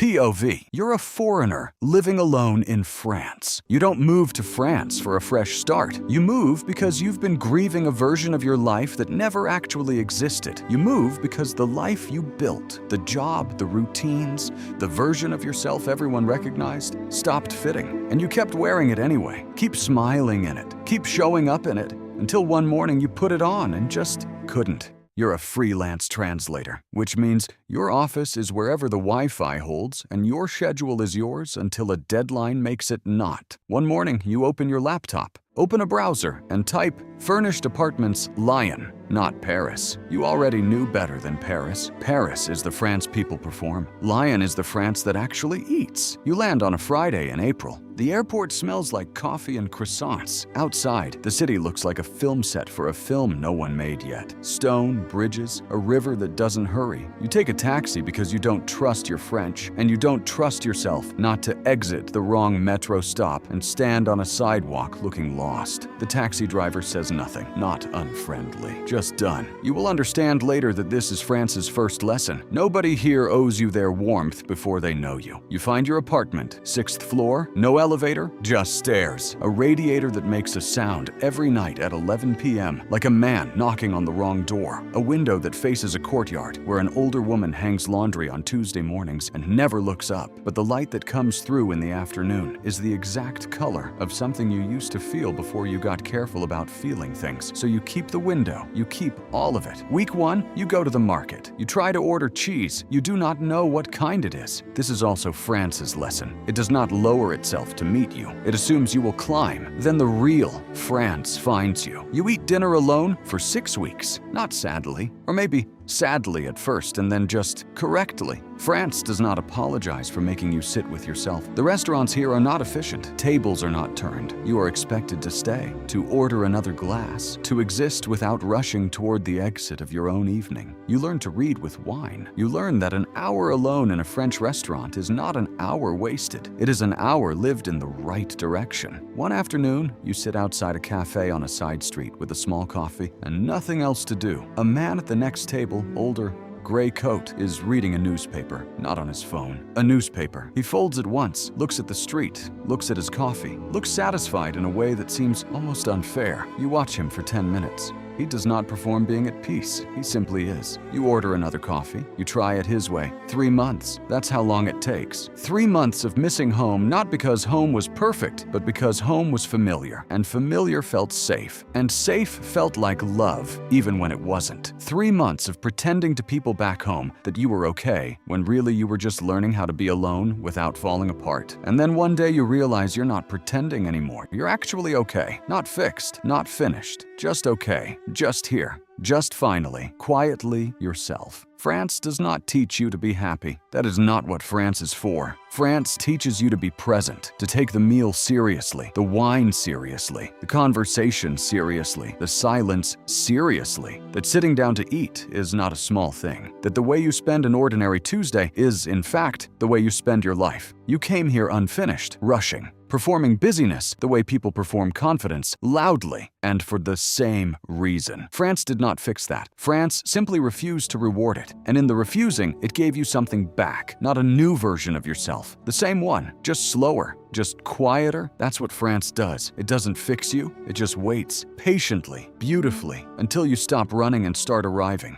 POV. You're a foreigner living alone in France. You don't move to France for a fresh start. You move because you've been grieving a version of your life that never actually existed. You move because the life you built, the job, the routines, the version of yourself everyone recognized, stopped fitting. And you kept wearing it anyway. Keep smiling in it. Keep showing up in it. Until one morning you put it on and just couldn't. You're a freelance translator, which means your office is wherever the Wi-Fi holds and your schedule is yours until a deadline makes it not. One morning, you open your laptop, open a browser, and type Furnished Apartments Lyon, not Paris. You already knew better than Paris. Paris is the France people perform. Lyon is the France that actually eats. You land on a Friday in April. The airport smells like coffee and croissants. Outside, the city looks like a film set for a film no one made yet. Stone, bridges, a river that doesn't hurry. You take a taxi because you don't trust your French, and you don't trust yourself not to exit the wrong metro stop and stand on a sidewalk looking lost. The taxi driver says nothing, not unfriendly, just done. You will understand later that this is France's first lesson. Nobody here owes you their warmth before they know you. You find your apartment, 6th floor, no elevator, just stairs. A radiator that makes a sound every night at 11 p.m., like a man knocking on the wrong door. A window that faces a courtyard where an older woman hangs laundry on Tuesday mornings and never looks up. But the light that comes through in the afternoon is the exact color of something you used to feel before you got careful about feeling things. So you keep the window, you keep all of it. Week 1, you go to the market. You try to order cheese. You do not know what kind it is. This is also France's lesson. It does not lower itself to meet you. It assumes you will climb. Then the real France finds you. You eat dinner alone for 6 weeks. Not sadly, or maybe sadly at first and then just correctly. France does not apologize for making you sit with yourself. The restaurants here are not efficient. Tables are not turned. You are expected to stay, to order another glass, to exist without rushing toward the exit of your own evening. You learn to read with wine. You learn that an hour alone in a French restaurant is not an hour wasted. It is an hour lived in the right direction. One afternoon, you sit outside a cafe on a side street with a small coffee and nothing else to do. A man at the next table, older, gray coat, is reading a newspaper, not on his phone. A newspaper. He folds it once, looks at the street, looks at his coffee, looks satisfied in a way that seems almost unfair. You watch him for 10 minutes. He does not perform being at peace. He simply is. You order another coffee. You try it his way. 3 months. That's how long it takes. 3 months of missing home, not because home was perfect, but because home was familiar. And familiar felt safe. And safe felt like love, even when it wasn't. 3 months of pretending to people back home that you were okay, when really you were just learning how to be alone without falling apart. And then one day you realize you're not pretending anymore. You're actually okay. Not fixed, not finished, just okay. Just here, just finally, quietly yourself. France does not teach you to be happy. That is not what France is for. France teaches you to be present, to take the meal seriously, the wine seriously, the conversation seriously, the silence seriously, that sitting down to eat is not a small thing, that the way you spend an ordinary Tuesday is, in fact, the way you spend your life. You came here unfinished, rushing, performing busyness the way people perform confidence, loudly, and for the same reason. France did not fix that. France simply refused to reward it. And in the refusing, it gave you something back, not a new version of yourself. The same one, just slower, just quieter. That's what France does. It doesn't fix you, it just waits, patiently, beautifully, until you stop running and start arriving.